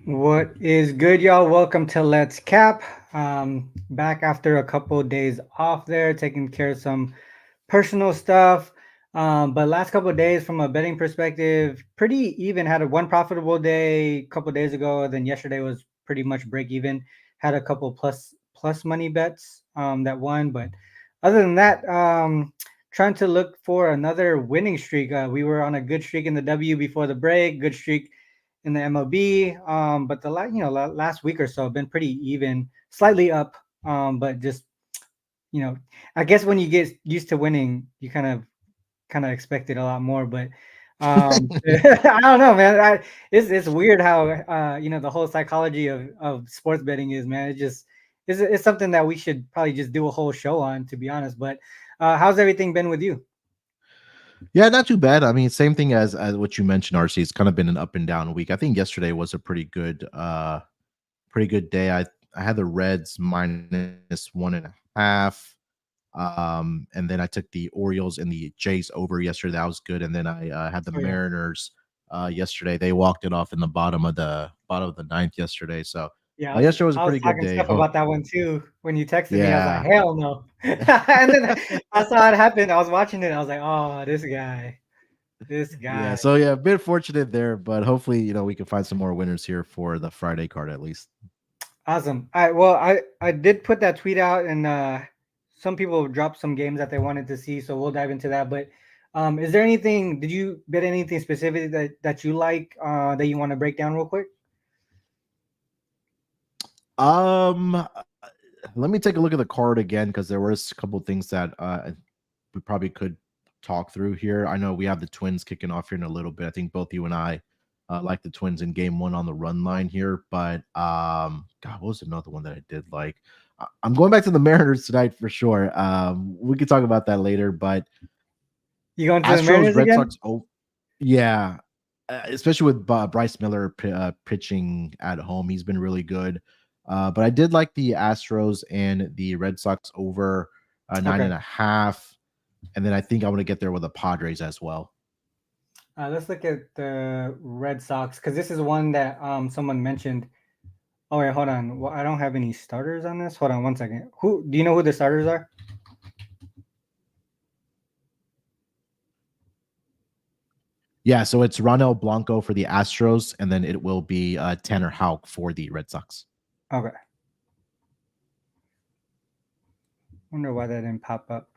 What is good, y'all? Welcome to Let's Cap. Back after a couple of days off there, taking care of some personal stuff. But last couple of days, from a betting perspective, pretty even. Had a one profitable day a couple of days ago. Then yesterday was pretty much break even. Had a couple plus money bets that won, but other than that, trying to look for another winning streak. We were on a good streak in the W before the break. Good streak in the MLB. But the last week or so have been pretty even, slightly up. But just you know, I guess when you get used to winning, you kind of expect it a lot more. But I don't know, man. It's weird how the whole psychology of sports betting is, man. It's something that we should probably just do a whole show on, to be honest. But how's everything been with you? Yeah, not too bad. I mean, same thing as what you mentioned, RC. It's kind of been an up and down week. I think yesterday was a pretty good day. I had the Reds minus 1.5. And then I took the Orioles and the Jays over yesterday. That was good. And then I had the Oh yeah. Mariners yesterday. They walked it off in the bottom of the ninth yesterday. So Yeah, yesterday was a I was pretty good talking day. stuff about that one too. When you texted me, I was like, Yeah. "Hell no!" And then I saw it happen. I was watching it. I was like, "Oh, this Yeah. guy." So yeah, a bit fortunate there, but hopefully, we can find some more winners here for the Friday card at least. Awesome. All right. Well, I did put that tweet out, and some people dropped some games that they wanted to see, so we'll dive into that. But is there anything? Did you bet anything specific that you like that you want to break down real quick? Um, Let me take a look at the card again because there was a couple of things that we probably could talk through here. I know we have the Twins kicking off here in a little bit. I think both you and I like the Twins in Game One on the run line here. But God, what was another one that I did like? I'm going back to the Mariners tonight for sure. We could talk about that later. But You going to the Astros, Mariners Red again? Sox. Oh, yeah. Especially with Bryce Miller pitching at home, he's been really good. But I did like the Astros and the Red Sox over nine Okay. and a half, and then I think I want to get there with the Padres as well. Let's look at the Red Sox because this is one that someone mentioned. Oh wait, hold on. Well, I don't have any starters on this. Hold on one second. Who do you know who the starters are? Yeah, so it's Ronald Blanco for the Astros, and then it will be Tanner Houck for the Red Sox. Okay. Wonder why that didn't pop up.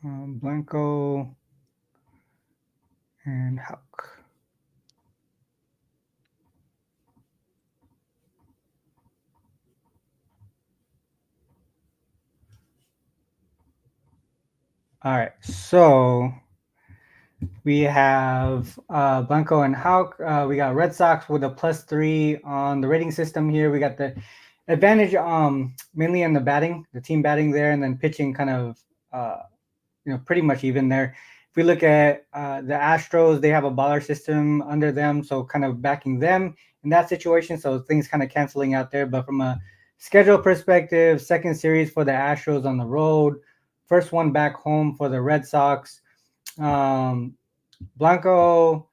Blanco and Hauk. All right. So we have Blanco and Hauk. We got Red Sox with a +3 on the rating system here. We got the advantage mainly in the batting, the team batting there, and then pitching kind of pretty much even there. If we look at the Astros, they have a baller system under them, so kind of backing them in that situation. So things kind of canceling out there. But from a schedule perspective, second series for the Astros on the road, first one back home for the Red Sox. Um, Blanco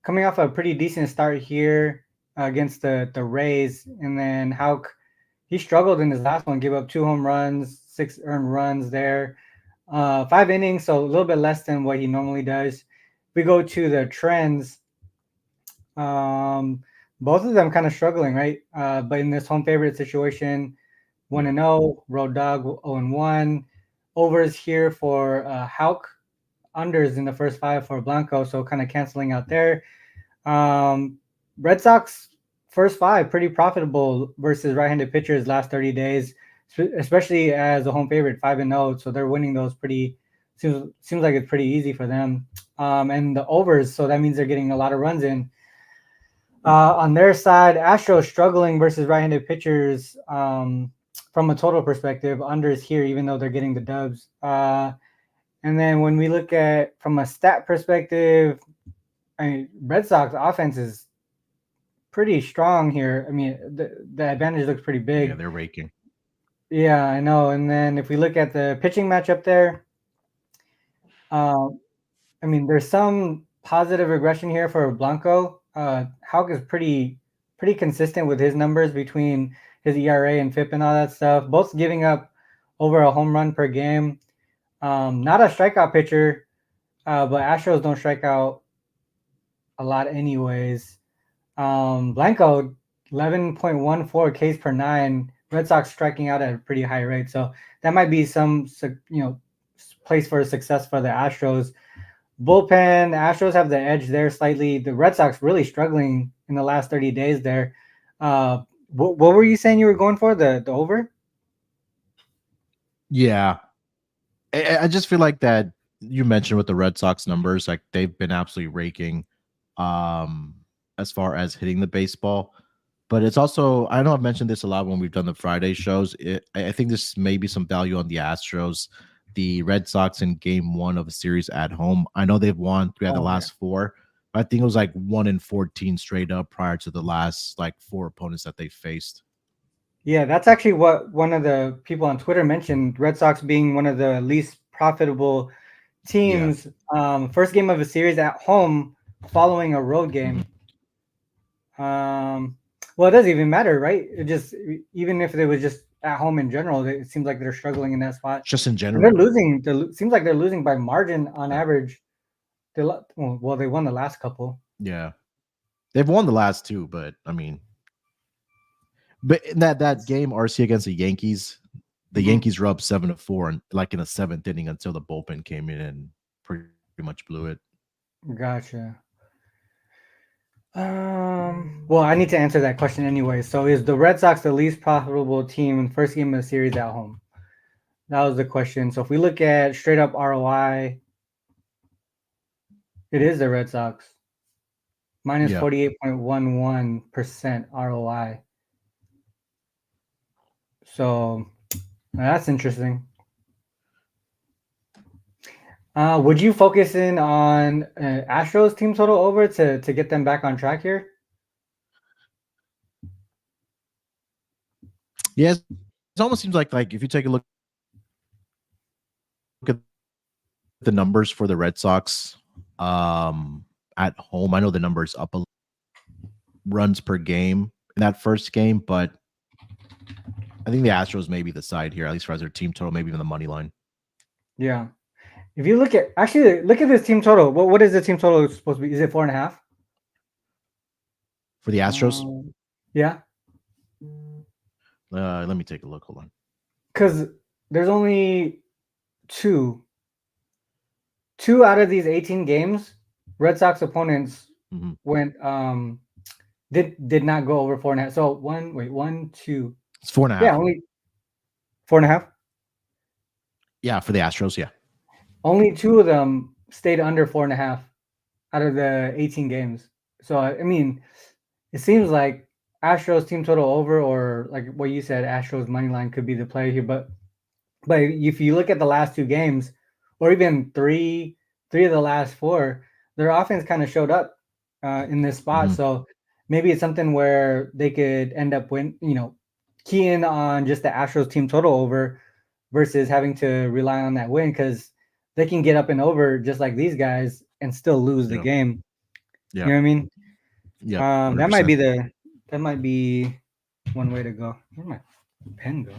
coming off a pretty decent start here against the Rays, and then Hauk he struggled in his last one, gave up 2 home runs, 6 earned runs there, 5 innings, so a little bit less than what he normally does. If we go to the trends, um, both of them kind of struggling, right? But in this home favorite situation, 1-0, road dog 0-1, overs here for Hauk, unders in the first five for Blanco, so kind of canceling out there. Um, Red Sox first five pretty profitable versus right-handed pitchers last 30 days, especially as a home favorite 5-0. So they're winning those pretty. Seems like it's pretty easy for them. And the overs, so that means they're getting a lot of runs in. On their side, Astros struggling versus right-handed pitchers from a total perspective. Unders here, even though they're getting the dubs. And then when we look at from a stat perspective, I mean, Red Sox offense is pretty strong here. I mean, the advantage looks pretty Yeah, big. they're raking. Yeah, I know. And then if we look at the pitching matchup there, I mean, there's some positive regression here for Blanco. Houck is pretty consistent with his numbers between his ERA and FIP and all that stuff. Both giving up over a home run per game. Not a strikeout pitcher, but Astros don't strike out a lot anyways. Blanco 11.14 Ks per nine. Red Sox striking out at a pretty high rate, so that might be some place for success for the Astros. Bullpen, the Astros have the edge there slightly. The Red Sox really struggling in the last 30 days there. What were you saying you were going for? The over? Yeah. I just feel like that you mentioned with the Red Sox numbers, like they've been absolutely raking as far as hitting the baseball. But it's also, I know I've mentioned this a lot when we've done the Friday shows. I think this may be some value on the Astros. The Red Sox in game one of a series at home. I know they've won 3 out of the last 4. I think it was like 1-14 straight up prior to the last like 4 opponents that they faced. Yeah, that's actually what one of the people on Twitter mentioned. Red Sox being one of the least profitable teams. First game of a series at home following a road game. Well, it doesn't even matter, right? It just, even if it was just at home in general, it seems like they're struggling in that spot. Just in general, and they're losing. Seems like they're losing by margin on average. They won the last couple. Yeah, they've won the last 2, but I mean, but in that game RC against the Yankees, the Yankees were up 7-4, and like in the 7th inning until the bullpen came in and pretty much blew it. Gotcha. Well, I need to answer that question anyway. So, is the Red Sox the least profitable team in first game of the series at home? That was the question. So, if we look at straight up ROI, it is the Red Sox. Minus 48.11% ROI. So, that's interesting. Would you focus in on Astros team total over to get them back on track here? Yes, it almost seems like if you take a look at the numbers for the Red Sox at home, I know the numbers up a runs per game in that first game, but I think the Astros may be the side here, at least for their team total, maybe even the money line. Yeah. If you look at this team total, what is the team total supposed to be? Is it 4.5 for the Astros? Yeah. Let me take a look. Hold on. Because there's only two out of these 18 games, Red Sox opponents went did not go over 4.5. So 1, 2. It's 4.5. Yeah, only 4.5. Yeah, for the Astros, yeah. Only 2 of them stayed under 4.5 out of the 18 games. So I mean, it seems like Astros team total over, or like what you said, Astros money line could be the play here. But if you look at the last 2 games, or even three of the last 4, their offense kind of showed up in this spot. So maybe it's something where they could end up keying on just the Astros team total over versus having to rely on that win, because they can get up and over just like these guys and still lose the game. Yeah. You know what I mean? Yeah. That might be one way to go. Where'd my pen go?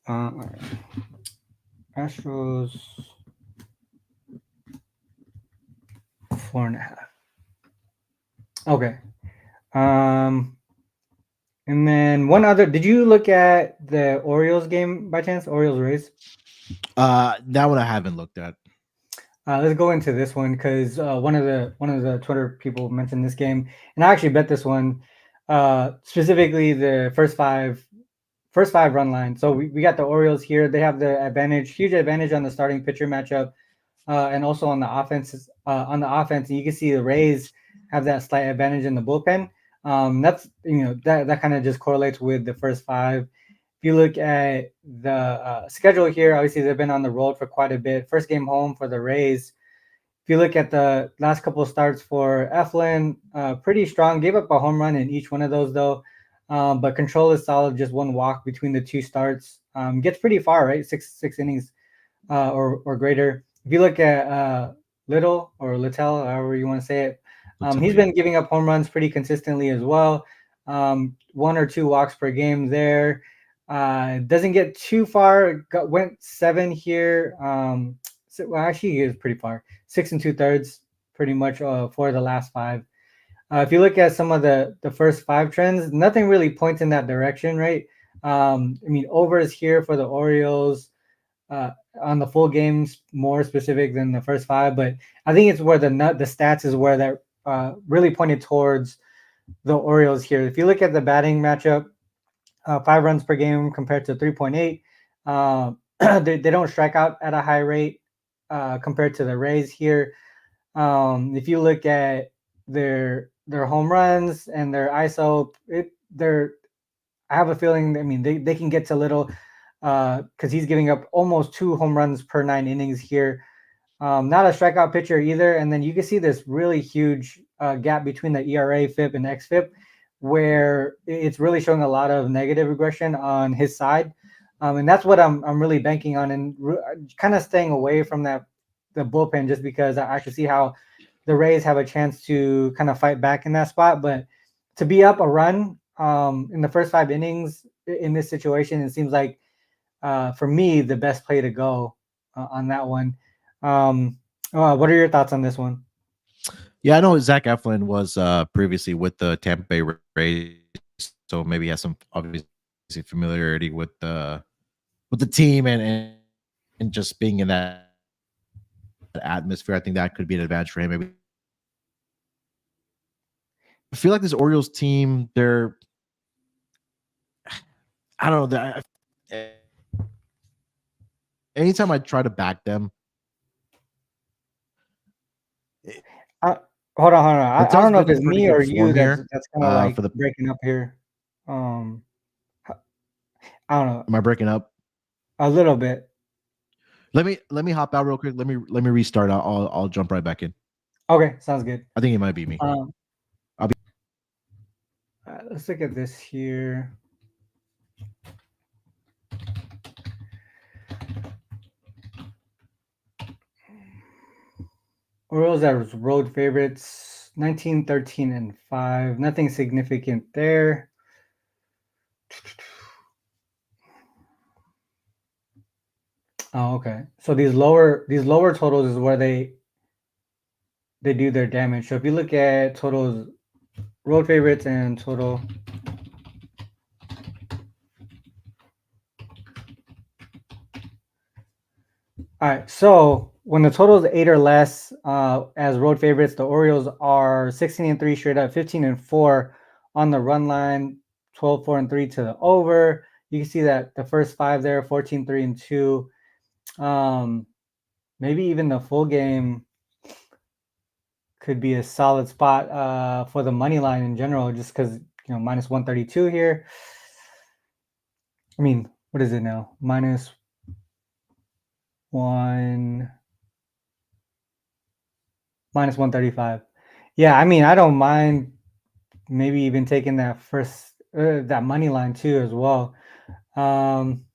All right. Astros 4.5. Okay. And then one other. Did you look at the Orioles game by chance? Orioles Rays? That one I haven't looked at. Let's go into this one because one of the Twitter people mentioned this game, and I actually bet this one, specifically the first five run line. So we got the Orioles here. They have the huge advantage on the starting pitcher matchup, and also on the offense. And you can see the Rays have that slight advantage in the bullpen. That's that kind of just correlates with the first 5. If you look at the schedule here, obviously they've been on the road for quite a bit. First game home for the Rays. If you look at the last couple of starts for Eflin, pretty strong. Gave up a home run in each one of those though, but control is solid. Just 1 walk between the 2 starts. Gets pretty far, right? Six innings or greater. If you look at Little or Littell, however you want to say it. He's Yeah. been giving up home runs pretty consistently as well. 1 or 2 walks per game there. Doesn't get too far. Went 7 here. Well, actually, he is pretty far. 6 2/3, pretty much for the last 5. If you look at some of the first 5 trends, nothing really points in that direction, right? I mean, overs here for the Orioles uh, on the full games more specific than the first 5, but I think it's where the stats is where that really pointed towards the Orioles here. If you look at the batting matchup, 5 runs per game compared to 3.8. They don't strike out at a high rate compared to the Rays here. If you look at their home runs and their ISO, they're I have a feeling. I mean, they can get to little because he's giving up almost 2 home runs per 9 innings here. Not a strikeout pitcher either. And then you can see this really huge gap between the ERA, FIP, and XFIP, where it's really showing a lot of negative regression on his side. And that's what I'm really banking on, and kind of staying away from the bullpen, just because I should see how the Rays have a chance to kind of fight back in that spot. But to be up a run in the first 5 innings in this situation, it seems like for me the best play to go on that one. What are your thoughts on this one? Yeah, I know Zach Eflin was previously with the Tampa Bay Rays, so maybe he has some obviously familiarity with the team and just being in that atmosphere. I think that could be an advantage for him. Maybe I feel like this Orioles team, they're I don't know. Anytime I try to back them, Uh, hold on. I Littell's don't know if been in it's pretty me good or you form here. that's kind of like For the breaking up here. Um, I don't know, Am I breaking up? a little bit. Let me hop out real quick. Let me restart. I'll jump right back in. Okay, sounds good. I think it might be me. Um, I'll be let's look at this here. Orioles as road favorites, 19, 13, and 5. Nothing significant there. Oh, okay. So these lower totals is where they do their damage. So if you look at totals, road favorites and total. All right. So when the total is 8 or less, as road favorites, the Orioles are 16-3 straight up, 15-4 on the run line, 12-4-3 to the over. You can see that the first 5 there, 14-3-2. Maybe even the full game could be a solid spot for the money line in general, just because minus 132 here. I mean, what is it now? Minus 135. Yeah, I mean, I don't mind maybe even taking that first that money line too as well. On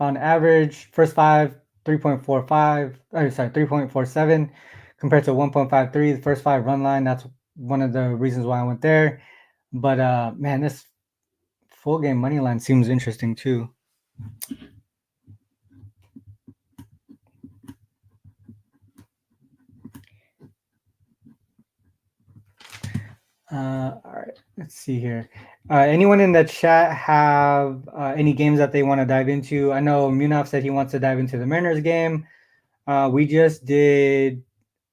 average, first 5 3.45. Sorry, 3.47 compared to 1.53. The first 5 run line. That's one of the reasons why I went there. But man, this full game money line seems interesting too. All right, let's see here. Anyone in the chat have any games that they want to dive into? I know Munaf said he wants to dive into the Mariners game. We just did.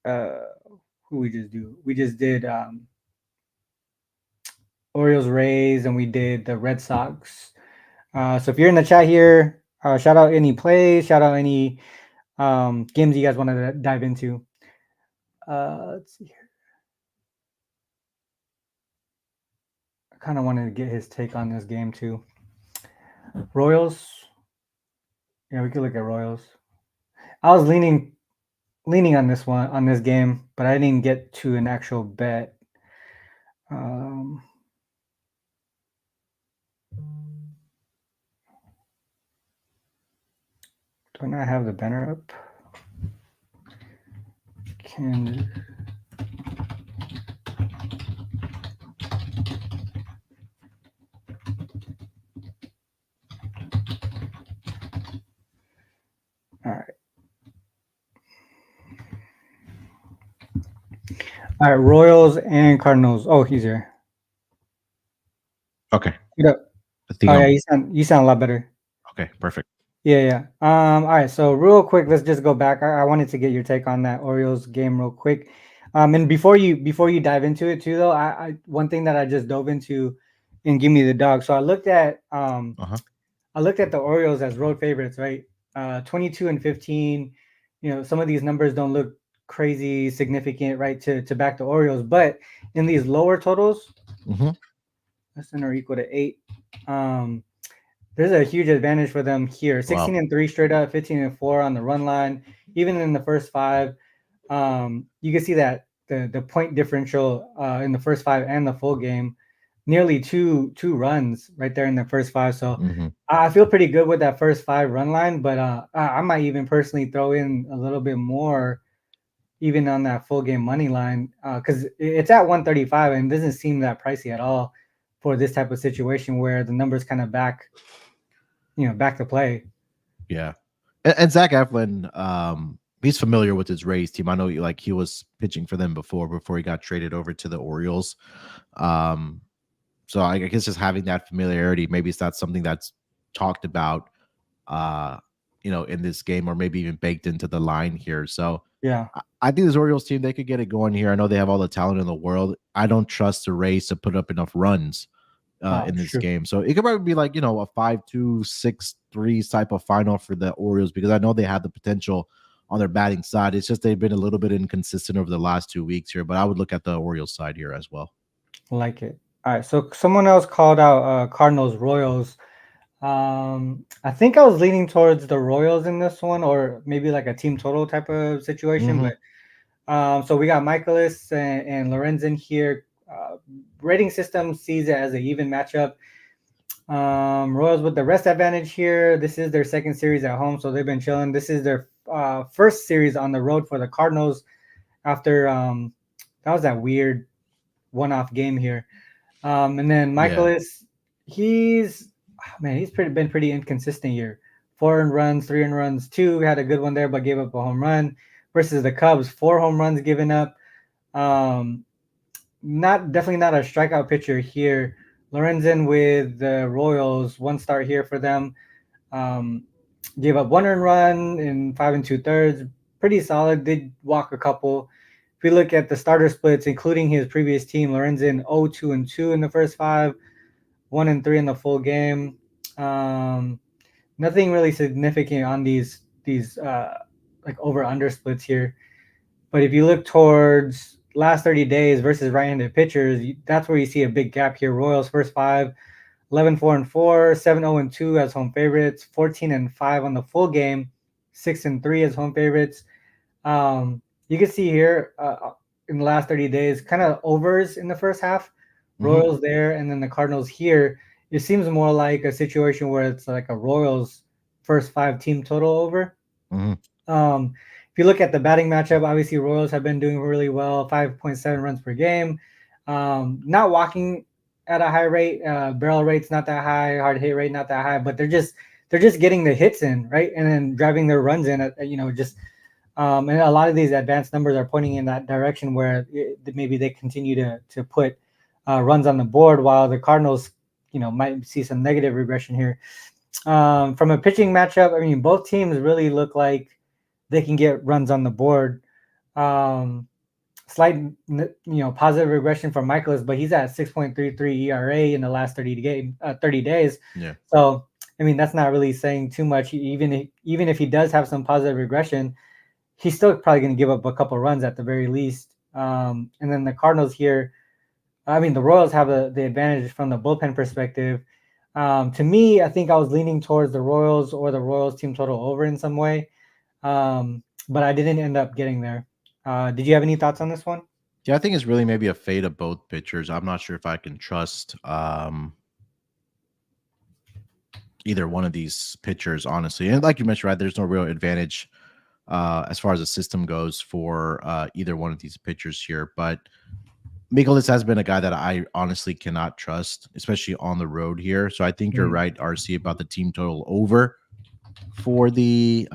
Who we just do? We just did Orioles Rays, and we did the Red Sox. So if you're in the chat here, shout out any plays, shout out any games you guys want to dive into. Let's see here. I kind of wanted to get his take on this game too. Royals. Yeah, we could look at Royals. I was leaning on this game, but I didn't get to an actual bet. Do I not have the banner up? Can all right. All right, Royals and Cardinals. Oh, he's here. Okay. Get up. I think Oh yeah, I'm you sound a lot better. okay. Perfect. Yeah. All right. So real quick, let's just go back. I wanted to get your take on that Orioles game real quick. And before you dive into it too, though, I one thing that I just dove into and give me the dog. So Uh-huh. I looked at the Orioles as road favorites, right? 22-15. You know, some of these numbers don't look crazy significant, right? To back the Orioles, but in these lower totals, Mm-hmm. less than or equal to 8. Um, there's a huge advantage for them here. Wow. 16-3 straight up, 15-4 on the run line. Even in the first 5, you can see that the point differential in the first 5 and the full game, nearly two runs right there in the first 5. So Mm-hmm. I feel pretty good with that first 5 run line, but I might even personally throw in a little bit more even on that full game money line because it's at 135 and doesn't seem that pricey at all for this type of situation where the numbers kind of back to play. Yeah. And Zach Eflin, he's familiar with his Rays team. I know like he was pitching for them before he got traded over to the Orioles. So I guess just having that familiarity, maybe it's not something that's talked about in this game or maybe even baked into the line here. So Yeah. I think this Orioles team, they could get it going here. I know they have all the talent in the world. I don't trust the Rays to put up enough runs in this Sure. game. So it could probably be like, a 5-2, 6-3 type of final for the Orioles because I know they have the potential on their batting side. It's just they've been a little bit inconsistent over the last 2 weeks here, but I would look at the Orioles side here as well. Like it. All right. So someone else called out Cardinals Royals. I think I was leaning towards the Royals in this one, or maybe like a team total type of situation. Mm-hmm. But so we got Michaelis and Lorenzen here. Rating system sees it as an even matchup. Royals with the rest advantage here. This is their second series at home, so they've been chilling. This is their first series on the road for the Cardinals after that was that weird one-off game here. And then Michaelis, he's been pretty inconsistent here. 4 earned runs, 3 earned runs, 2 had a good one there, but gave up a home run. Versus the Cubs, 4 home runs given up. Definitely not a strikeout pitcher here. Lorenzen with the Royals, 1 start here for them. Gave up 1 earned run in 5 2/3. Pretty solid. Did walk a couple. If we look at the starter splits, including his previous team, Lorenzen 0-2 in the first 5, 1-3 in the full game. Nothing really significant on these like over under splits here. But if you look towards last 30 days versus right-handed pitchers, that's where you see a big gap here. Royals first 5, 11-4-4, 7-0-2 as home favorites, 14-5 on the full game, 6-3 as home favorites. You can see here in the last 30 days, kind of overs in the first half. Royals there, and then the Cardinals here. It seems more like a situation where it's like a Royals first 5 team total over. If you look at the batting matchup, obviously Royals have been doing really well, 5.7 runs per game. Not walking at a high rate, barrel rate's not that high, hard hit rate not that high, but they're just getting the hits in, right, and then driving their runs in. And a lot of these advanced numbers are pointing in that direction where maybe they continue to put runs on the board, while the Cardinals, might see some negative regression here. From a pitching matchup, I mean, both teams really look like they can get runs on the board. Slight, positive regression for Michaelis, but he's at 6.33 ERA in the last 30 days. Yeah. So, I mean, that's not really saying too much. Even if he does have some positive regression, he's still probably going to give up a couple runs at the very least. And then the Cardinals here, I mean, the Royals have the advantage from the bullpen perspective. To me, I think I was leaning towards the Royals or the Royals team total over in some way. But I didn't end up getting there. Did you have any thoughts on this one? Yeah, I think it's really maybe a fade of both pitchers. I'm not sure if I can trust either one of these pitchers, honestly. And like you mentioned, right, there's no real advantage as far as the system goes for either one of these pitchers here. But Mikolas has been a guy that I honestly cannot trust, especially on the road here. So I think you're right, RC, about the team total over for the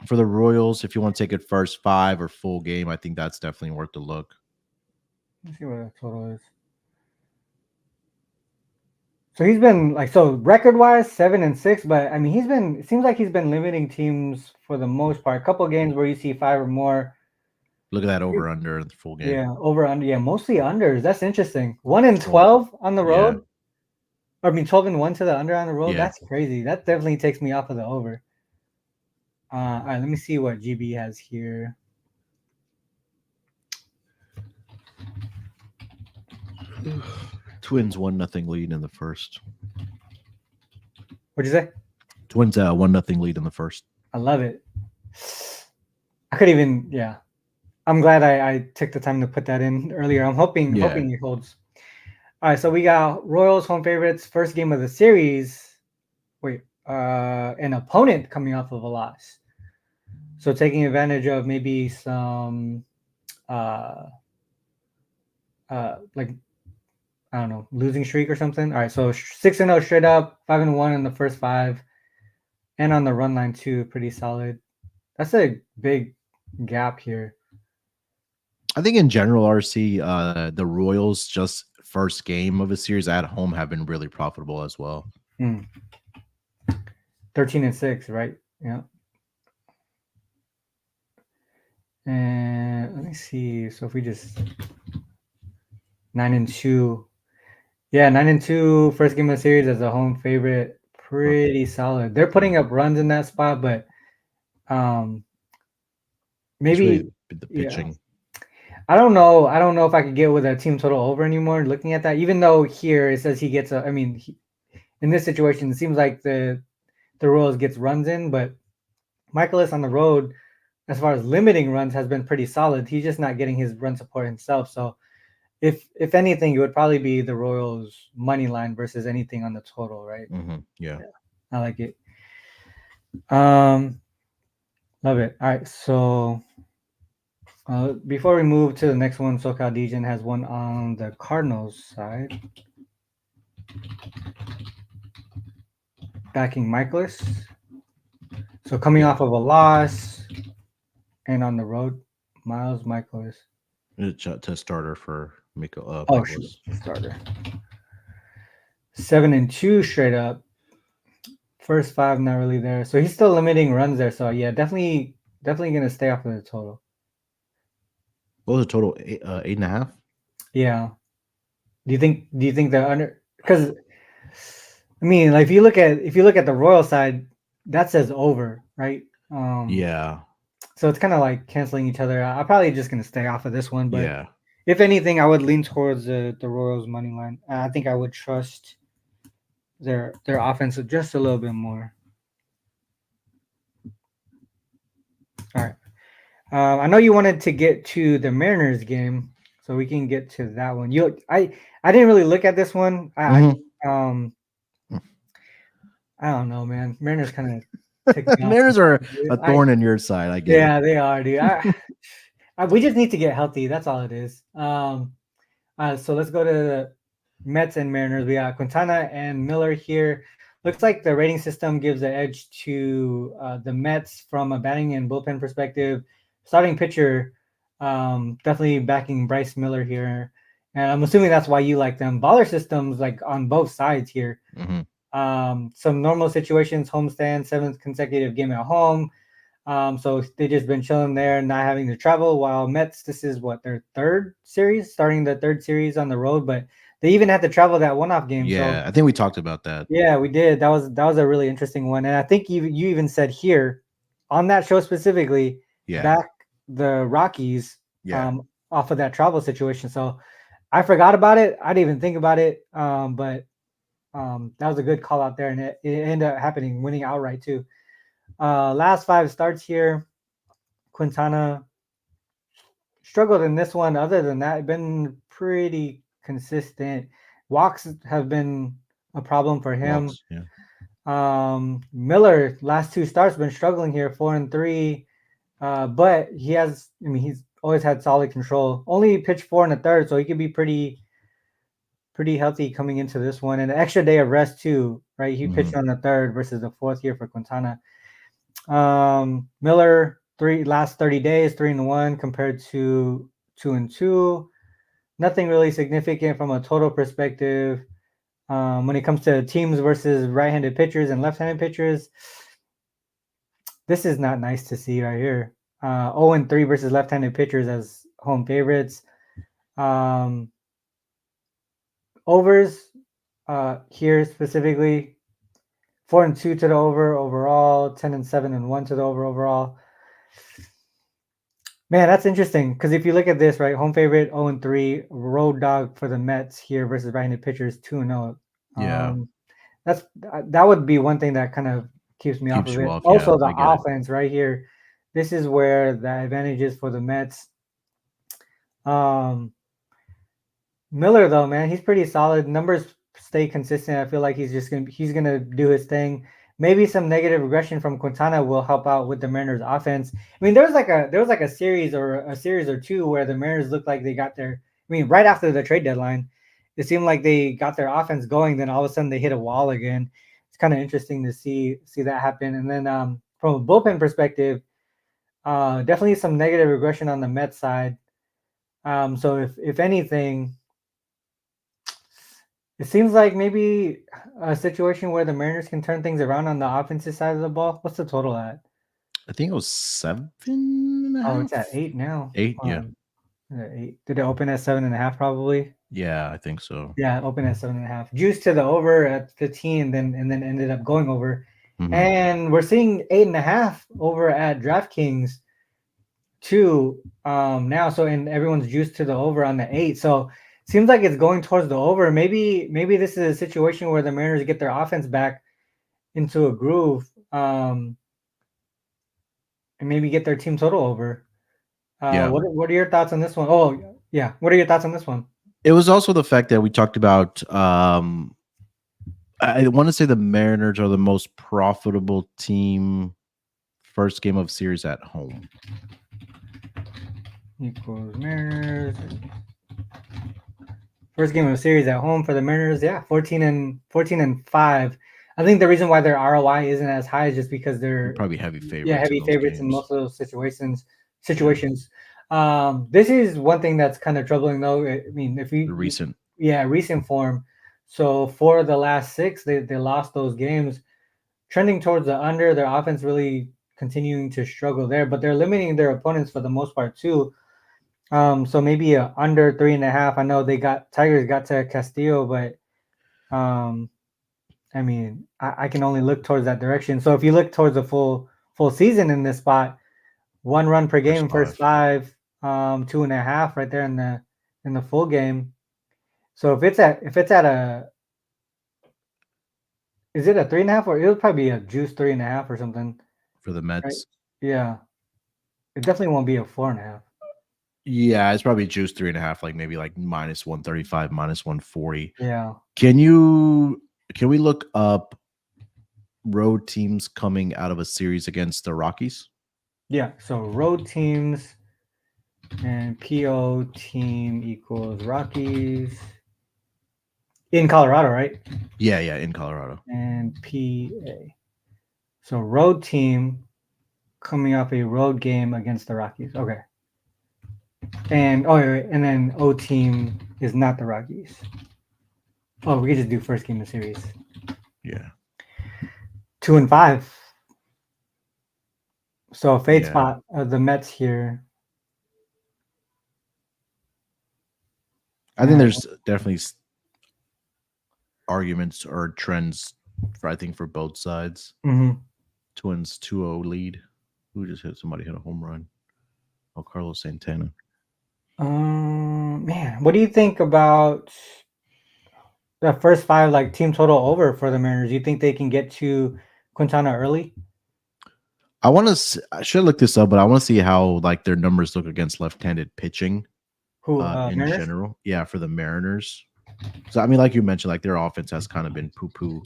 Royals. If you want to take it first 5 or full game, I think that's definitely worth the look. Let's see what the total is. So he's been like, so record wise 7-6, but I mean it seems like he's been limiting teams for the most part. A couple games where you see 5 or more. Look at that over under in the full game. Yeah, over under. Yeah, mostly unders. That's interesting. 1-12 on the road. I mean 12-1 to the under on the road. Yeah. That's crazy. That definitely takes me off of the over. All right, let me see what GB has here. Twins 1-0 lead in the first. What'd you say? Twins 1-0 lead in the first. I love it. I could even, yeah. I'm glad I took the time to put that in earlier. I'm hoping he holds. All right, so we got Royals home favorites, first game of the series. Wait, an opponent coming off of a loss. So taking advantage of maybe some like, I don't know, losing streak or something. All right, so 6-0 straight up, 5-1 in the first 5, and on the run line too, pretty solid. That's a big gap here. I think in general, RC, the Royals just first game of a series at home have been really profitable as well. 13-6, right? Yeah. And let me see. So if we just 9-2. Yeah, 9-2 first game of the series as a home favorite. Pretty solid. They're putting up runs in that spot, but maybe really the pitching. Yeah. I don't know if I could get with a team total over anymore. Looking at that, even though here it says he gets a. I mean, in this situation, it seems like the Royals gets runs in, but Michaelis on the road, as far as limiting runs, has been pretty solid. He's just not getting his run support himself. So if anything, it would probably be the Royals money line versus anything on the total, right? Yeah. I like it. Love it. All right, so before we move to the next one, SoCal Degen has one on the Cardinals side, backing Michaelis. So coming off of a loss and on the road, Miles Michaelis. To starter for Miko. Starter. 7-2 straight up. First 5 not really there, so he's still limiting runs there. So yeah, definitely gonna stay off of the total. What was the total? 8.5. Yeah. Do you think the under? Because I mean, like if you look at the Royal side, that says over, right? Yeah. So it's kind of like canceling each other out. I'm probably just gonna stay off of this one, but yeah. If anything, I would lean towards the Royals money line. I think I would trust their offense just a little bit more. All right. I know you wanted to get to the Mariners game, so we can get to that one. I didn't really look at this one. I don't know, man. Mariners kind of Mariners are a thorn in your side. I get it. They are, dude. We just need to get healthy. That's all it is. So let's go to the Mets and Mariners. We got Quintana and Miller here. Looks like the rating system gives the edge to the Mets from a batting and bullpen perspective. Starting pitcher, definitely backing Bryce Miller here. And I'm assuming that's why you like them. Baller systems, like on both sides here. Some normal situations, homestand, 7th consecutive game at home. So they just been chilling there, not having to travel. While Mets, this is what their starting the third series on the road, but they even had to travel that one-off game. Yeah, so, I think we talked about that. Yeah, we did. That was a really interesting one, and I think you even said here on that show specifically, back the Rockies, off of that travel situation. So I forgot about it. I didn't even think about it, but that was a good call out there, and it ended up happening, winning outright too. Last 5 starts here, Quintana struggled in this one. Other than that, been pretty consistent. Walks have been a problem for him. Walks, yeah. Miller, last two starts, been struggling here, 4-3. But he has, I mean, he's always had solid control. Only pitched 4 1/3, so he could be pretty healthy coming into this one. And an extra day of rest too, right? He pitched on the 3rd versus the 4th here for Quintana. Miller, last 30 days, 3-1 compared to 2-2. Nothing really significant from a total perspective. When it comes to teams versus right-handed pitchers and left-handed pitchers, this is not nice to see right here. 0-3 versus left-handed pitchers as home favorites. Overs here specifically, 4-2 to the over overall, 10-7-1 to the over overall. Man, that's interesting because if you look at this, right, home favorite 0-3, road dog for the Mets here versus right-handed pitchers 2-0. Yeah. That would be one thing that kind of keeps me off of it. Also, the offense right here. This is where the advantage is for the Mets. Miller, though, man, he's pretty solid. Numbers stay consistent. I feel like he's gonna do his thing. Maybe some negative regression from Quintana will help out with the Mariners' offense. I mean, there was like a series or two where the Mariners looked like they got their. I mean, right after the trade deadline, it seemed like they got their offense going. Then all of a sudden they hit a wall again. It's kind of interesting to see that happen. And then from a bullpen perspective, definitely some negative regression on the Mets side. So if anything, it seems like maybe a situation where the Mariners can turn things around on the offensive side of the ball. What's the total at? I think it was 7.5. Oh, it's at 8 now. 8, yeah. 8. Did it open at 7.5 probably? Yeah, I think so. Yeah, open at 7.5. Juice to the over at 15, and then ended up going over. And we're seeing 8.5 over at DraftKings too now. So and everyone's juiced to the over on the 8. So seems like it's going towards the over. Maybe this is a situation where the Mariners get their offense back into a groove, and maybe get their team total over. What are your thoughts on this one? Oh, yeah. What are your thoughts on this one? It was also the fact that we talked about. I want to say the Mariners are the most profitable team first game of series at home. Equals Mariners. First game of the series at home for the Mariners, 14-5. I think the reason why their ROI isn't as high is just because they're probably heavy favorites. Yeah, heavy favorites in most of those situations. This is one thing that's kind of troubling, though. I mean, if we recent form. So for the last 6, they lost those games, trending towards the under. Their offense really continuing to struggle there, but they're limiting their opponents for the most part too. So maybe a under 3.5. I know Tigers got to Castillo, but I mean, I can only look towards that direction. So if you look towards the full season in this spot, 1 run per game, first 5, 2.5 right there in the full game. So if it's at a, is it a 3.5 or it'll probably be a juice 3.5 or something for the Mets? Right? Yeah, it definitely won't be a 4.5. Yeah, it's probably juice 3.5, like maybe like -135, -140. Yeah. Can we look up road teams coming out of a series against the Rockies? Yeah. So road teams and PO team equals Rockies in Colorado, right? Yeah, in Colorado. And PA. So road team coming off a road game against the Rockies. Okay. And and then O team is not the Rockies. Oh, we could just do first game of the series. Yeah. 2-5. So fade spot of the Mets here. I think there's definitely arguments or trends for both sides. Twins 2-0 lead. Who just hit a home run? Oh, Carlos Santana. Man, what do you think about the first 5 like team total over for the Mariners? Do you think they can get to Quintana early? I should look this up, but I want to see how like their numbers look against left-handed pitching. Who in Mariners? general, yeah, for the Mariners. So I mean, like you mentioned, like their offense has kind of been poo-poo.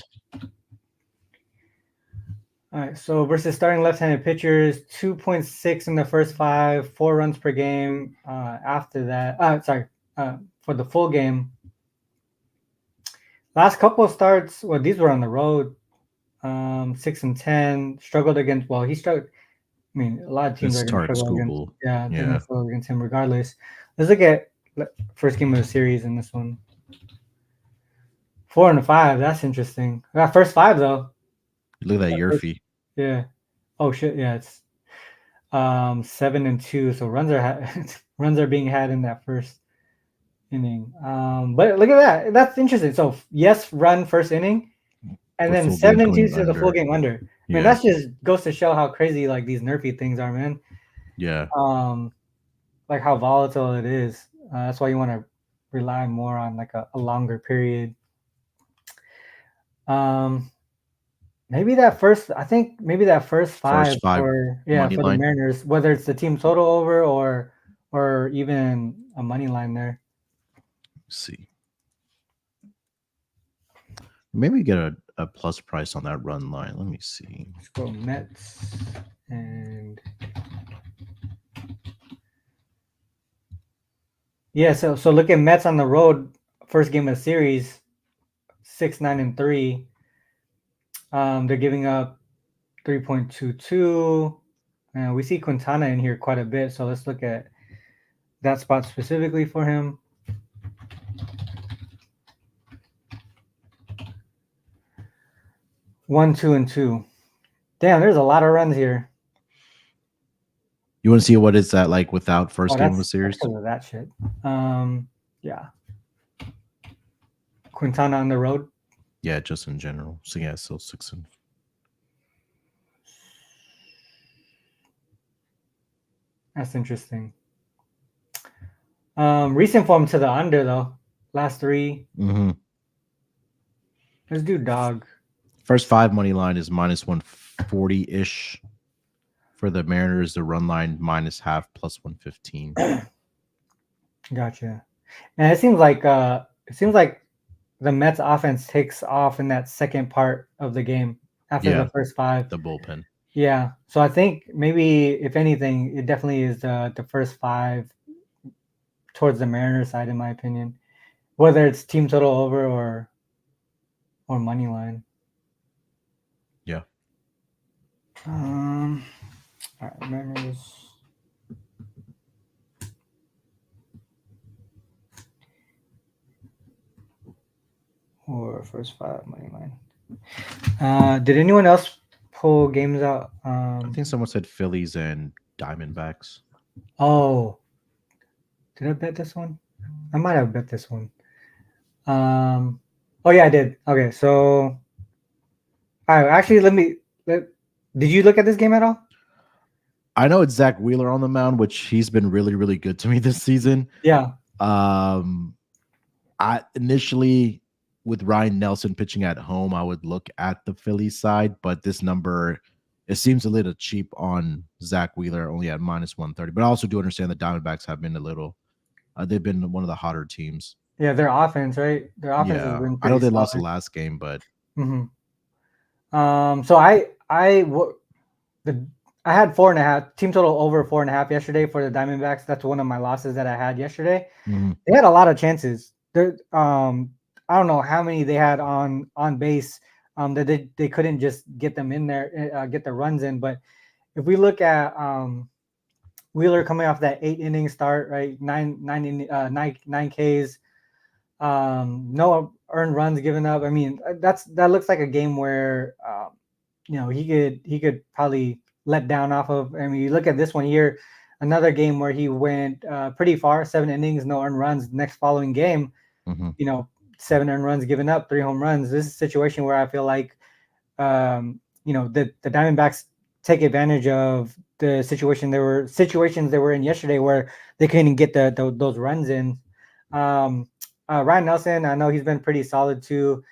All right, so versus starting left-handed pitchers, 2.6 in the first 5, 4 runs per game. After that, for the full game. Last couple of starts, well, these were on the road. 6 and 10, struggled against. Well, he struggled. I mean, a lot of teams It's are going to Tarek struggle against. Skubal. Yeah, they're going Yeah. to struggle against him regardless. Let's look at first game of the series in this one. 4 and 5. That's interesting. First 5 though. Look at that Yurfie. Yeah. Oh shit. Yeah, it's 7 and 2. So runs are being had in that first inning. But look at that. That's interesting. So yes, run first inning, and then 7 and 2 to the full game under. I mean, that's just goes to show how crazy like these nerfy things are, man. Yeah. Like how volatile it is. That's why you want to rely more on like a longer period. Maybe that first 5 for the Mariners, whether it's the team total over or even a money line there. Let's see. Maybe get a plus price on that run line. Let me see. Let's go Mets and yeah. So look at Mets on the road. First game of the series, 6, 9, and 3. They're giving up 3.22. And we see Quintana in here quite a bit. So let's look at that spot specifically for him. 1, 2, and 2. Damn, there's a lot of runs here. You want to see what is that like without first game of the series? Because of that shit. Yeah. Quintana on the road. Yeah, just in general. So yeah, still 6 and. That's interesting. Recent form to the under though. Last 3. Mm-hmm. Let's do dog. First 5 money line is minus 140-ish. For the Mariners, the run line minus half plus 115. Gotcha. And it seems like the Mets offense takes off in that second part of the game after the first 5. The bullpen. Yeah. So I think maybe if anything, it definitely is the first 5 towards the Mariners side, in my opinion. Whether it's team total over or money line. Yeah. All right, Mariners. Or first 5 money line. Did anyone else pull games out? I think someone said Phillies and Diamondbacks. Oh, did I bet this one? I might have bet this one. Oh yeah, I did. Okay, so all right, actually, did you look at this game at all? I know it's Zach Wheeler on the mound, which he's been really, really good to me this season. Yeah. I initially with Ryan Nelson pitching at home, I would look at the Phillies side, but this number, it seems a little cheap on Zach Wheeler, only at minus 130. But I also do understand the Diamondbacks have been a little, they've been one of the hotter teams. Yeah, their offense, right? Their offense has been. I know they lost the last game, but. Mm-hmm. So I had 4.5 team total over 4.5 yesterday for the Diamondbacks. That's one of my losses that I had yesterday. Mm-hmm. They had a lot of chances. I don't know how many they had on base that they couldn't just get them in there, get the runs in. But if we look at Wheeler coming off that 8-inning start, right, 9 Ks, no earned runs given up. I mean, that looks like a game where he could probably let down off of. I mean, you look at this one here, another game where he went pretty far, 7 innings, no earned runs. Next following game, 7 earned runs given up, 3 home runs. This is a situation where I feel like, the Diamondbacks take advantage of the situations they were in yesterday where they couldn't get those runs in. Ryan Nelson, I know he's been pretty solid too,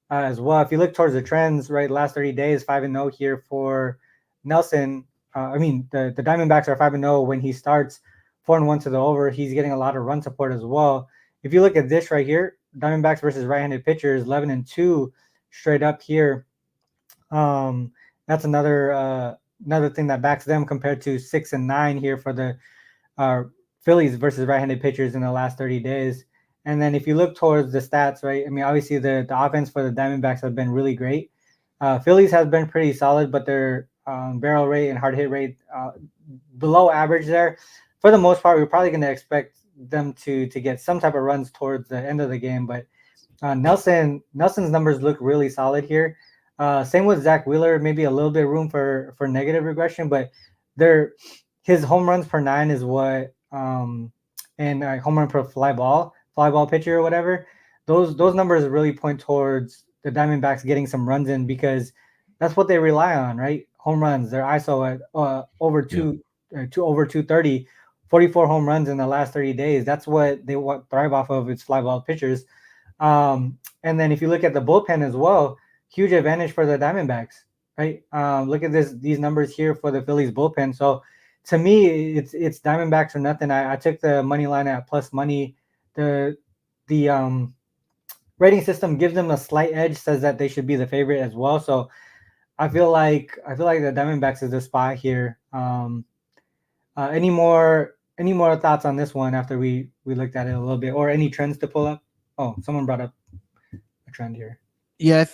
as well. If you look towards the trends, right, last 30 days, 5-0 here for Nelson. The Diamondbacks are 5-0 when he starts, 4-1 to the over. He's getting a lot of run support as well. if you look at this right here, Diamondbacks versus right-handed pitchers, 11-2 straight up here. That's another thing that backs them compared to 6-9 here for the uh, Phillies versus right-handed pitchers in the last 30 days. And then if you look towards the stats, right? I mean, obviously the offense for the Diamondbacks have been really great. Phillies has been pretty solid, but their barrel rate and hard hit rate below average there. For the most part, we're probably going to expect them to get some type of runs towards the end of the game. But Nelson's numbers look really solid here. Same with Zach Wheeler, maybe a little bit of room for negative regression, but his home runs per 9 is what and home run per fly ball pitcher or whatever. Those numbers really point towards the Diamondbacks getting some runs in because that's what they rely on, right? Home runs. Their ISO at over over 230, 44 home runs in the last 30 days. That's what they thrive off of. It's fly ball pitchers. And then if you look at the bullpen as well, huge advantage for the Diamondbacks, right? Look at these numbers here for the Phillies bullpen. So to me, it's Diamondbacks or nothing. I took the money line at plus money. The rating system gives them a slight edge, says that they should be the favorite as well. So I feel like the Diamondbacks is the spot here. Any more thoughts on this one after we looked at it a little bit, or any trends to pull up? Oh, someone brought up a trend here. Yeah,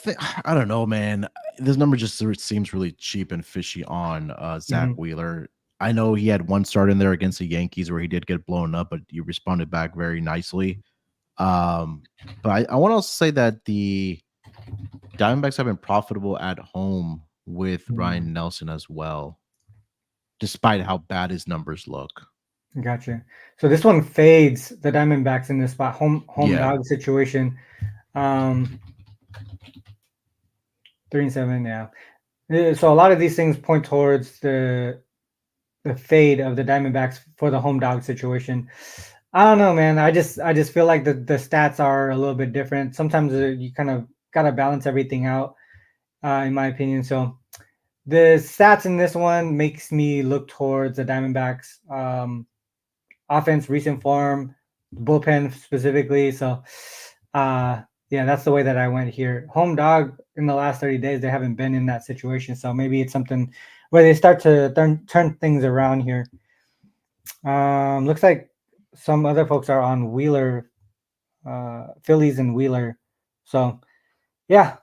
I don't know, man. This number just seems really cheap and fishy on Zach Wheeler. I know he had one start in there against the Yankees where he did get blown up, but he responded back very nicely. But I want to say that the Diamondbacks have been profitable at home with Ryan Nelson as well, despite how bad his numbers look. Gotcha. So this one fades the Diamondbacks in this spot, home dog situation. 3-7, yeah. So a lot of these things point towards the fade of the Diamondbacks for the home dog situation. I don't know, man. I just feel like the stats are a little bit different. Sometimes you kind of gotta balance everything out, in my opinion. So the stats in this one makes me look towards the Diamondbacks offense, recent form, bullpen specifically. So yeah, that's the way that I went here. Home dog in the last 30 days, they haven't been in that situation. So maybe it's something where they start to turn things around here. Looks like some other folks are on Wheeler, Phillies and Wheeler. So yeah,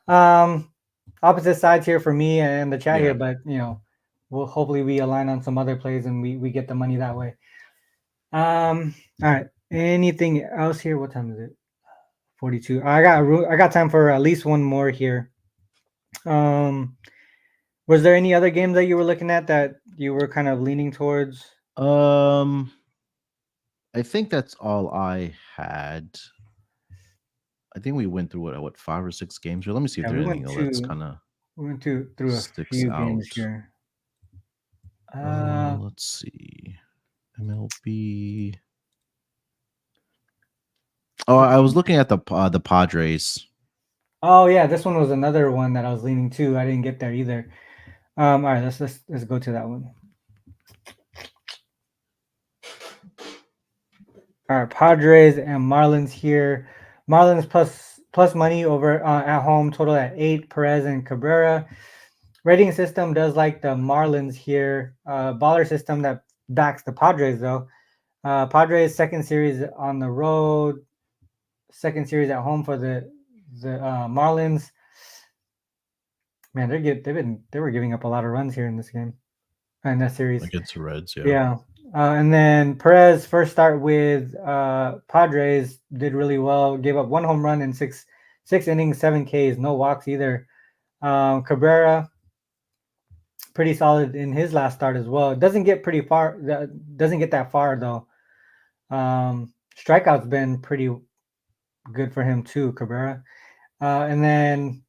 opposite sides here for me and the chat here, but we'll hopefully we align on some other plays and we get the money that way. All right. Anything else here? What time is it? 42. I got time for at least one more here. Was there any other games that you were looking at that you were kind of leaning towards? I think that's all I had. I think we went through what 5 or 6 games here. Let me see if there's anything else that's kind of we went through a few games here. Let's see. MLB. Oh, I was looking at the Padres. Oh yeah, this one was another one that I was leaning to. I didn't get there either. All right, let's go to that one. All right, Padres and Marlins here. Marlins plus money over at home, total at 8. Perez and Cabrera. Rating system does like the Marlins here. Baller system that backs the Padres though. Padres second series on the road, second series at home for the Marlins. Man, they were giving up a lot of runs here in this game, in that series against the Reds. Yeah. And then Perez first start with Padres did really well. Gave up 1 home run in six innings, 7 Ks, no walks either. Cabrera pretty solid in his last start as well. Doesn't get that far though. Strikeouts been pretty good for him too, Cabrera. And then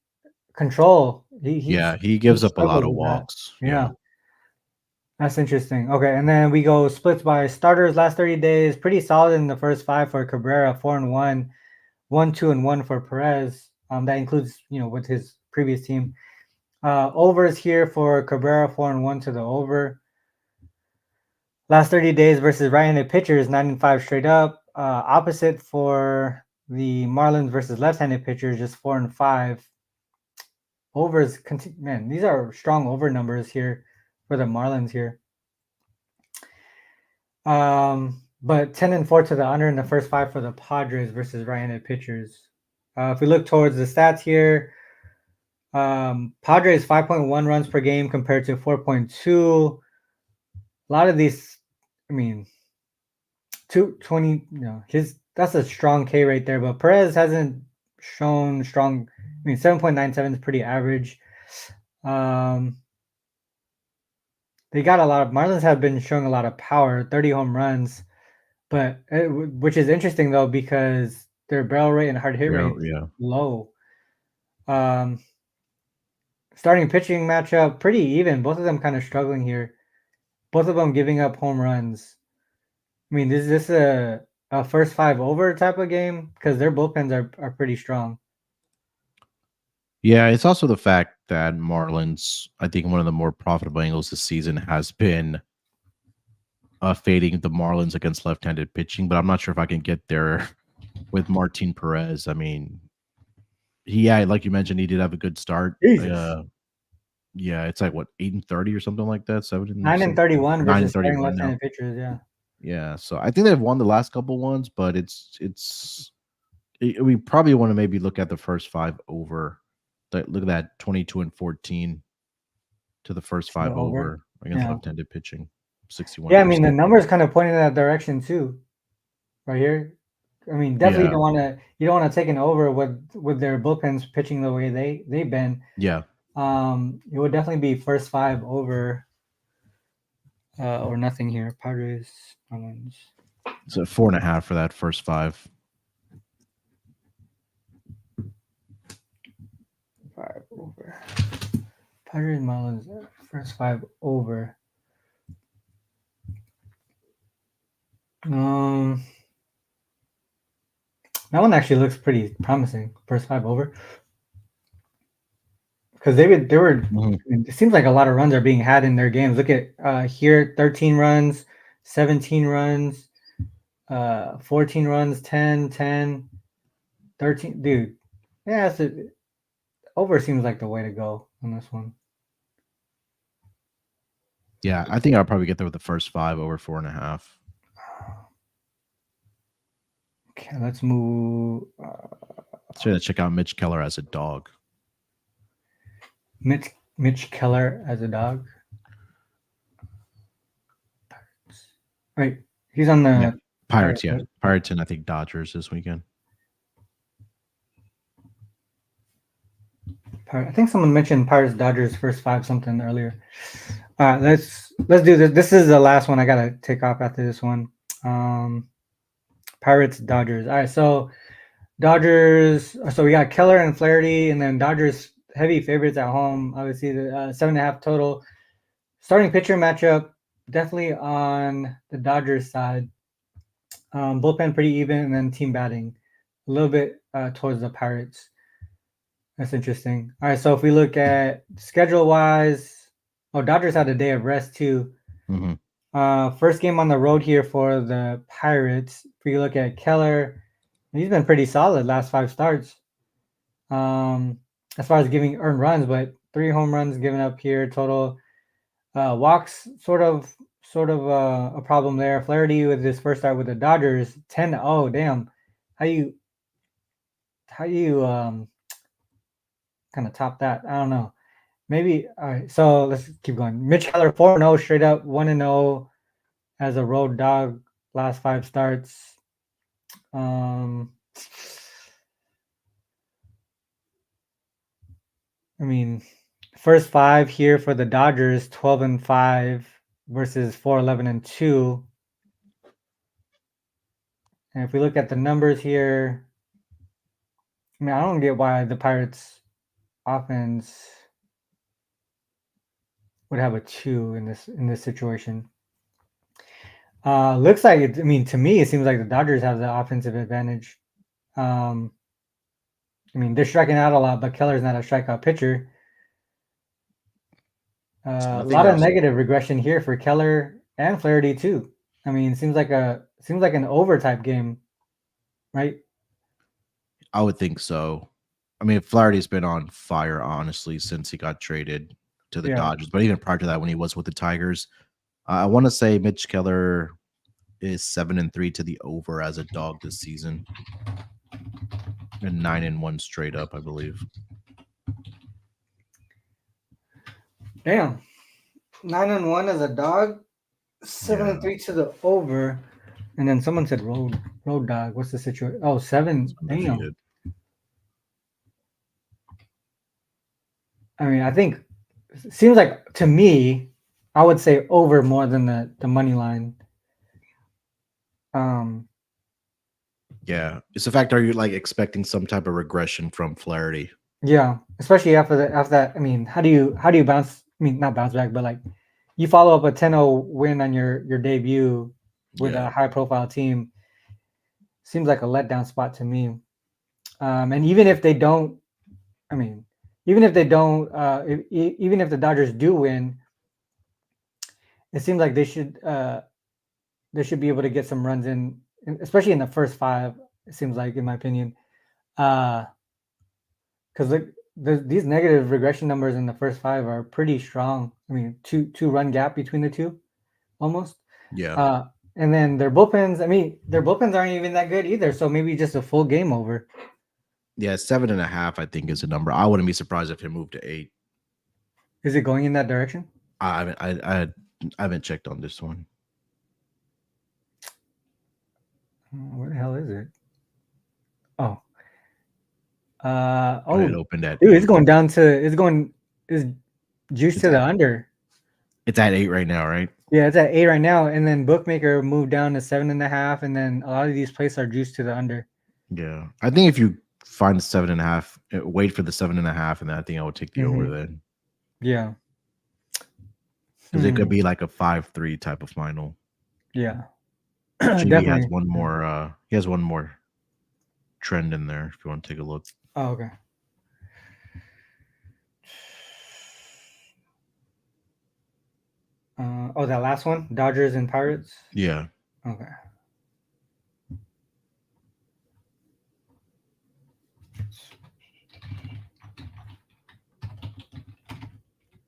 control. He gives up a lot of walks. Yeah. That's interesting. Okay, and then we go splits by starters last 30 days. Pretty solid in the first 5 for Cabrera, 4-1, 1-2-1 for Perez. That includes, with his previous team. Overs here for Cabrera, 4-1 to the over. Last 30 days versus right-handed pitchers, 9-5 straight up. opposite for the Marlins versus left-handed pitchers, just 4 and 5. Overs, man, these are strong over numbers here for the Marlins here. But 10 and 4 to the under in the first 5 for the Padres versus right-handed pitchers. If we look towards the stats here, Padres 5.1 runs per game compared to 4.2. A lot of these, I mean, 220, that's a strong K rate there, but Perez hasn't shown strong. I mean, 7.97 is pretty average. They got a lot of Marlins have been showing a lot of power, 30 home runs, but which is interesting though because their barrel rate and hard hit rate is low. Starting pitching matchup pretty even. Both of them kind of struggling here. Both of them giving up home runs. I mean, is this a first 5 over type of game? Because their bullpens are pretty strong. Yeah, it's also the fact that Marlins, I think one of the more profitable angles this season has been fading the Marlins against left-handed pitching, but I'm not sure if I can get there with Martin Perez. I mean, like you mentioned, he did have a good start. Yeah, it's like what 8-30 or something like that. 9-31 versus starting left-handed pitchers. Yeah. So I think they've won the last couple ones, but we probably want to maybe look at the first 5 over. Look at that 22-14 to the first 5 over against left-handed pitching. 61%. Yeah, I mean the numbers kind of pointing in that direction too, right here. I mean, definitely you don't want to take an over with their bullpens pitching the way they've been. Yeah. It would definitely be first 5 over or nothing here. Padres, Marlins. So 4.5 for that first 5. 5 over. Padres, Marlins, first 5 over. That one actually looks pretty promising. First 5 over. Because they were. It seems like a lot of runs are being had in their games. Look at here, 13 runs, 17 runs, 14 runs, 10, 13. Dude, yeah, over seems like the way to go on this one. Yeah, I think I'll probably get there with the first 5 over 4.5. Okay, let's move. Should check out Mitch Keller as a dog. Mitch Keller as a dog. Pirates. Right, he's on the Pirates. Yeah, Pirates and I think Dodgers this weekend. I think someone mentioned Pirates Dodgers first 5 something earlier. All right, let's do this. This is the last one I gotta take off after this one. Pirates Dodgers. All right, so Dodgers. So we got Keller and Flaherty, and then Dodgers heavy favorites at home. Obviously, the 7.5 total. Starting pitcher matchup definitely on the Dodgers side. Bullpen pretty even, and then team batting a little bit towards the Pirates. That's interesting. All right, so if we look at schedule-wise, Dodgers had a day of rest too. First game on the road here for the Pirates. If we look at Keller, he's been pretty solid last 5 starts. As far as giving earned runs, but 3 home runs given up here total. Walks sort of a problem there. Flaherty with his first start with the Dodgers, 10-0. Damn, how you kind of top that? I don't know. Maybe. All right, so let's keep going. Mitch Keller 4-0 straight up, 1-0 as a road dog last 5 starts. I mean, first 5 here for the Dodgers, 12-5 versus 4-11-2. And if we look at the numbers here, I mean, I don't get why the Pirates offense would have a 2 in this situation. Looks like it. I mean, to me, it seems like the Dodgers have the offensive advantage. I mean, they're striking out a lot, but Keller's not a strikeout pitcher. A lot of negative regression here for Keller and Flaherty too. I mean, it seems like an over type game right? I would think so. I mean, Flaherty's been on fire, honestly, since he got traded to the Yeah. Dodgers. But even prior to that, when he was with the Tigers, I want to say Mitch Keller is 7-3 to the over as a dog this season, and 9-1 straight up, I believe. Damn. 9-1 as a dog, 7-3 to the over. And then someone said road dog. What's the situation? Oh, 7. Damn. Undefeated. I mean, I think it seems like to me, I would say over more than the money line. Yeah, it's the fact. Are you like expecting some type of regression from Flaherty? Yeah, especially after that. I mean, how do you bounce? I mean, not bounce back, but like you follow up a 10-0 win on your debut with Yeah, a high profile team. Seems like a letdown spot to me. And even if they don't, I mean, even if they don't, even if the Dodgers do win, it seems like they should be able to get some runs in, especially in the first 5. It seems like, in my opinion, because like these negative regression numbers in the first 5 are pretty strong. I mean, two run gap between the two, almost. yeah, Uh, and then their bullpens. I mean, their bullpens aren't even that good either. So maybe just a full game over. yeah. 7.5, I think, is a number. I wouldn't be surprised if it moved to 8. Is it going in that direction? I haven't, I haven't checked on this one. Where the hell is it? Oh, It opened at dude, 8. it's juiced It's to the at under. it's at 8 right now, right? Yeah, it's at 8 right now, and then bookmaker moved down to 7.5, and then a lot of these places are juiced to the under. Yeah, I think if you find the 7.5, wait for the 7.5, and then I think I would take the over then, Yeah. because it could be like a 5-3 type of final. Yeah. GB has Definitely. one more. He has one more trend in there. If you want to take a look. Oh, okay. That last one, Dodgers and Pirates. Yeah, Okay.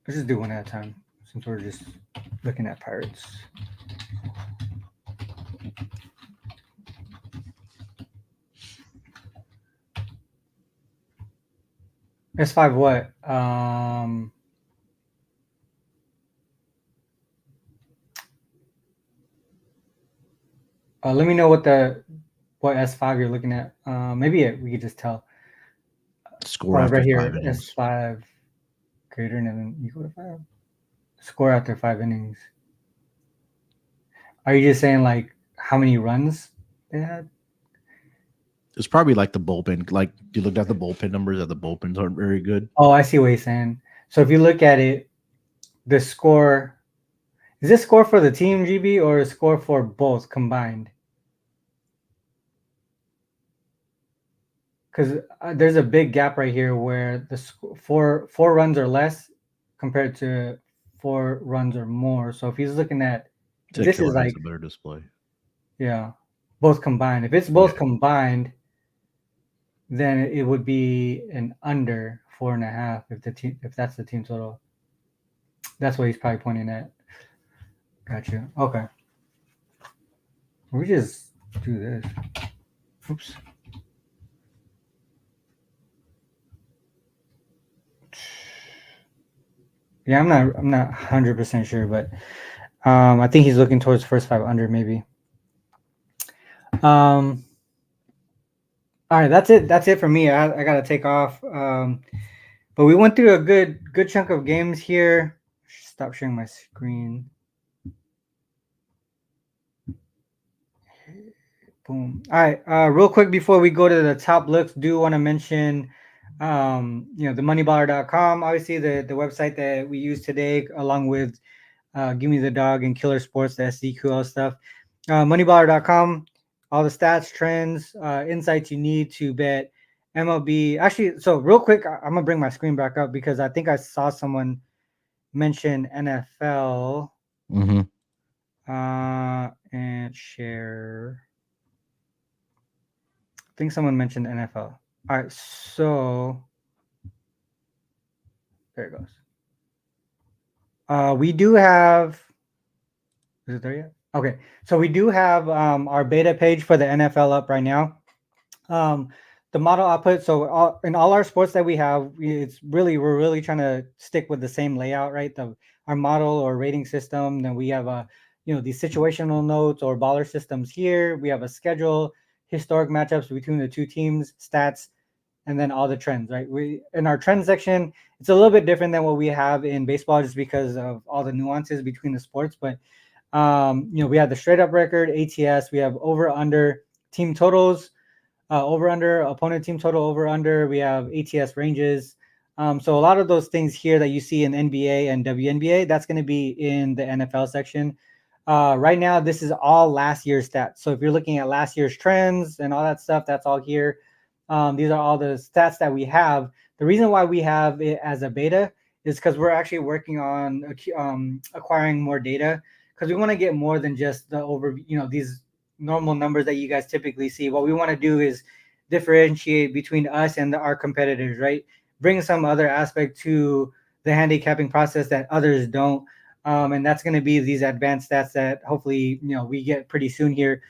Let's just do one at a time since we're just looking at Pirates. S5 what? Let me know what S5 you're looking at. Maybe we could just tell. score after Right 5 here, innings. S5 greater than equal to 5. Score after 5 innings. Are you just saying like how many runs they had? It's probably like the bullpen. Like you looked at the bullpen numbers, that the bullpens aren't very good. Oh, I see what you're saying. So if you look at it, the score is this score for the team GB or a score for both combined? Because there's a big gap right here where the four runs or less compared to 4 runs or more. So if he's looking at this is Killer has like a better display. yeah, both combined. If it's both combined, then it would be an under 4.5 if that's the team total. That's what he's probably pointing at. Gotcha. Okay. We just do this. Oops. Yeah, I'm not 100% sure, but I think he's looking towards first 5 under maybe. All right, that's it. That's it for me. I gotta take off. But we went through a good chunk of games here. Stop sharing my screen. Boom. All right. Real quick before we go to the top looks, do want to mention, the moneyballer.com. Obviously, the website that we use today, along with Give Me the Dog and Killer Sports, the SDQL stuff. Moneyballer.com. All the stats, trends, insights you need to bet MLB. Actually, so real quick, I'm gonna bring my screen back up because I think I saw someone mention NFL. Mm-hmm. And share. think someone mentioned NFL. All right, so there it goes. We do have. Is it there yet? Okay, so we do have our beta page for the NFL up right now. Um, the model output. So in all our sports that we have, it's really we're really trying to stick with the same layout, right? Our model or rating system. Then we have these situational notes or baller systems here. We have a schedule, historic matchups between the two teams, stats, and then all the trends, right? We in our trend section, it's a little bit different than what we have in baseball, just because of all the nuances between the sports. But we have the straight up record, ATS. We have over under team totals, over under opponent team total, over under. We have ATS ranges. So a lot of those things here that you see in NBA and WNBA, that's going to be in the NFL section. Right now, this is all last year's stats. So if you're looking at last year's trends and all that stuff, that's all here. These are all the stats that we have. The reason why we have it as a beta is because we're actually working on acquiring more data, because we want to get more than just the these normal numbers that you guys typically see. What we want to do is differentiate between us and our competitors, right? Bring some other aspect to the handicapping process that others don't. And that's going to be these advanced stats that hopefully we get pretty soon here.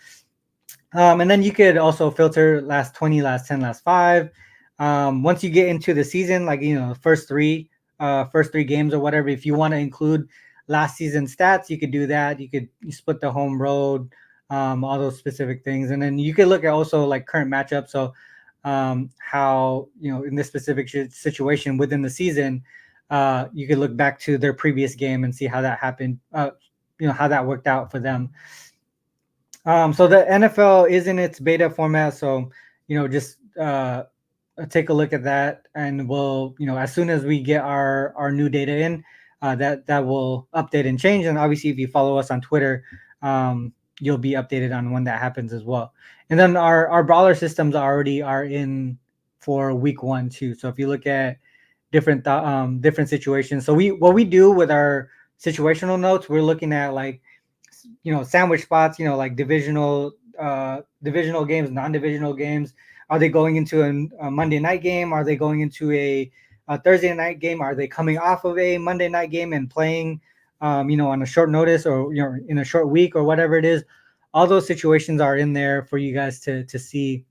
And then you could also filter last 20, last 10, last 5. Once you get into the season, like first three games or whatever, if you want to include last season stats, you could do that. You split the home road, all those specific things, and then you could look at also like current matchups. So how in this specific situation within the season, you could look back to their previous game and see how that happened. How that worked out for them. So the NFL is in its beta format. So, just take a look at that, and we'll, as soon as we get our new data in, that will update and change. And obviously, if you follow us on Twitter, you'll be updated on when that happens as well. And then our brawler systems already are in for week 1 too. So if you look at different situations, so what we do with our situational notes, we're looking at like sandwich spots, like divisional games, non-divisional games. Are they going into a Monday night game? Are they going into a Thursday night game? Are they coming off of a Monday night game and playing on a short notice, or in a short week, or whatever it is? All those situations are in there for you guys to see,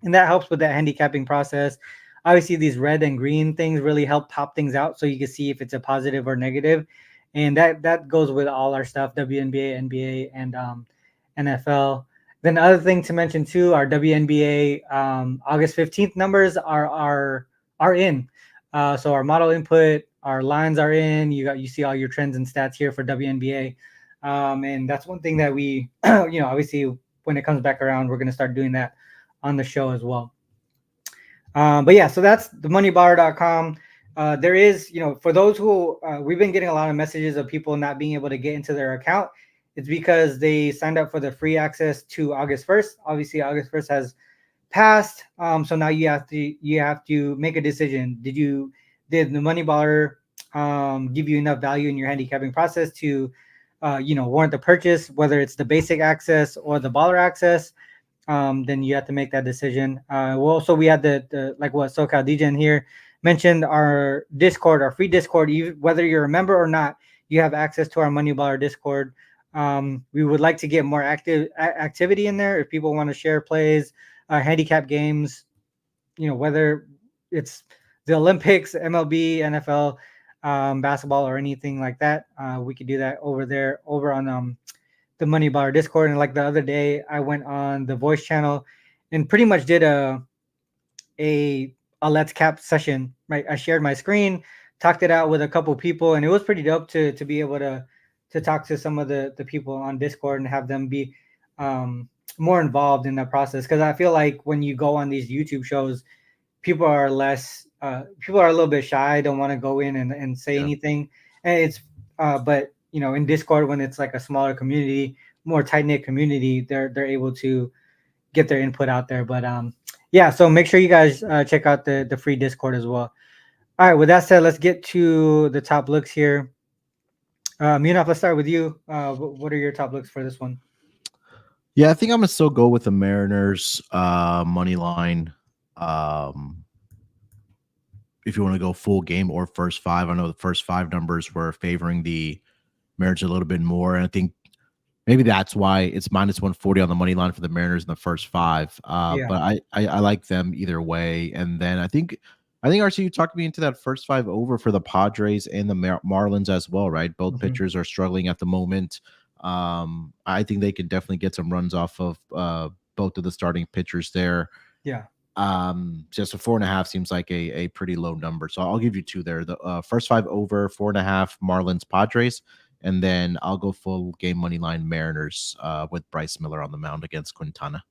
and that helps with that handicapping process. Obviously, these red and green things really help pop things out, so you can see if it's a positive or negative. And that goes with all our stuff: WNBA, NBA, and NFL. Then the other thing to mention too, our WNBA August 15th numbers are in. So our model input, our lines are in. You see all your trends and stats here for WNBA, and that's one thing that we, obviously when it comes back around, we're going to start doing that on the show as well. But yeah, so that's themoneybar.com. There is, for those who we've been getting a lot of messages of people not being able to get into their account. It's because they signed up for the free access to August 1st. Obviously, August 1st has passed. So now you have to make a decision. Did the Money Baller give you enough value in your handicapping process to warrant the purchase, whether it's the basic access or the baller access? Then you have to make that decision. We had the like what SoCal DJ in here mentioned, our Discord, our free Discord. Whether you're a member or not, you have access to our Money Baller Discord. We would like to get more activity in there. If people want to share plays, handicap games, whether it's the Olympics, MLB, NFL, basketball, or anything like that, we could do that over on the Money Baller Discord. And like the other day, I went on the voice channel and pretty much did a Let's Cap session. Right, I shared my screen, talked it out with a couple people, and it was pretty dope to be able to talk to some of the people on Discord and have them be more involved in that process. Because I feel like when you go on these YouTube shows, people are a little bit shy, don't want to go in and say anything. And it's but in Discord, when it's like a smaller community, more tight-knit community, they're able to get their input out there. But yeah, so make sure you guys check out the free Discord as well. All right, with that said, let's get to the top looks here. Munaf, let's start with you. What are your top looks for this one? Yeah, I think I'm gonna still go with the Mariners money line. Um, if you want to go full game or first five, I know the first five numbers were favoring the Mariners a little bit more, and I think maybe that's why it's minus 140 on the money line for the Mariners in the first five. Yeah. But I like them either way. And then I think RC, you talked me into that first five over for the Padres and the Marlins as well, right? Both Mhm. pitchers are struggling at the moment. I think they can definitely get some runs off of both of the starting pitchers there. Yeah. Just a 4.5 seems like a pretty low number. So I'll give you two there. The first five over 4.5 Marlins Padres, and then I'll go full game money line Mariners with Bryce Miller on the mound against Quintana.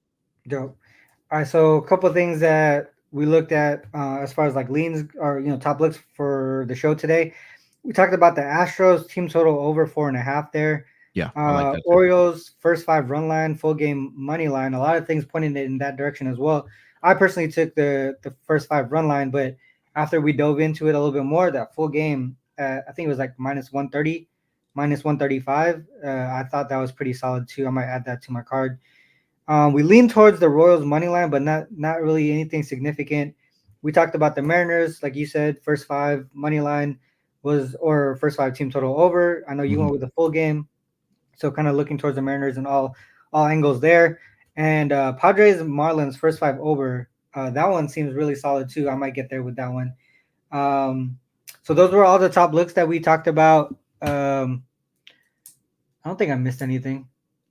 Dope. All right, so a couple of things that we looked at as far as like leans or top looks for the show today. We talked about the Astros team total over 4.5 there. Yeah, I like that too. Orioles first five run line, full game money line. A lot of things pointing in that direction as well. I personally took the first five run line, but after we dove into it a little bit more, that full game, I think it was like minus 130, minus 135. I thought that was pretty solid too. I might add that to my card. We lean towards the Royals money line, but not really anything significant. We talked about the Mariners, like you said, first five money line was or first five team total over. I know you Mhm. went with the full game, so kind of looking towards the Mariners and all angles there. And Padres and Marlins first five over. That one seems really solid too. I might get there with that one. Um, so those were all the top looks that we talked about. I don't think I missed anything.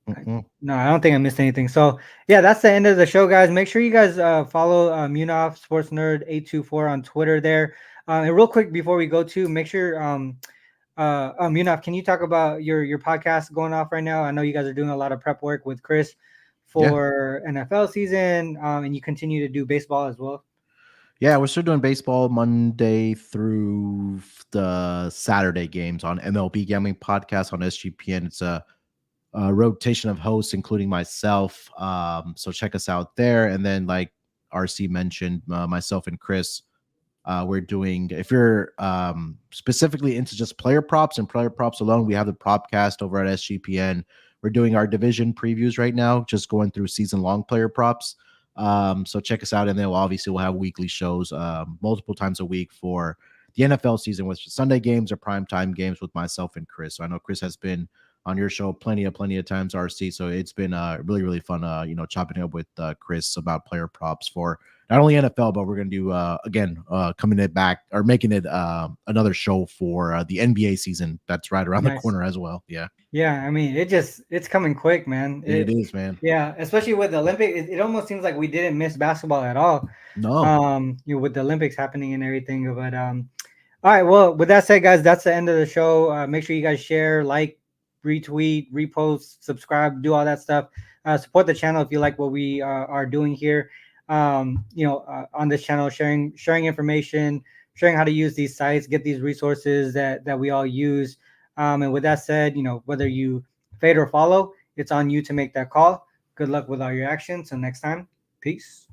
Mm-mm. No, I don't think I missed anything. So yeah, that's the end of the show, guys. Make sure you guys follow Munaf Sports Nerd 824 on Twitter there. And real quick before we go to, make sure Munaf, can you talk about your podcast going off right now? I know you guys are doing a lot of prep work with Chris Yeah. for NFL season, and you continue to do baseball as well. Yeah, we're still doing baseball Monday through the Saturday games on MLB Gambling Podcast on SGPN. It's a rotation of hosts, including myself. So check us out there. And then, like RC mentioned, myself and Chris, we're doing, if you're specifically into just player props and player props alone, we have the Propcast over at SGPN. We're doing our division previews right now, just going through season long player props. So check us out, and then we'll have weekly shows multiple times a week for the NFL season, with Sunday games or primetime games with myself and Chris. So I know Chris has been on your show plenty of times, RC. So it's been really fun, chopping up with Chris about player props for not only NFL, but we're going to do again coming it back or making it another show for the NBA season that's right around the Nice. corner as well. Yeah, Yeah, I mean, it's coming quick, man. it is, man. Yeah, especially with the Olympic, it almost seems like we didn't miss basketball at all. No, With the Olympics happening and everything. But all right. Well, with that said, guys, that's the end of the show. Make sure you guys share, like, retweet, repost, subscribe, do all that stuff. Support the channel if you like what we are doing here. On this channel, sharing information, sharing how to use these sites, get these resources that we all use. And with that said, whether you fade or follow, it's on you to make that call. Good luck with all your actions. Till next time, peace.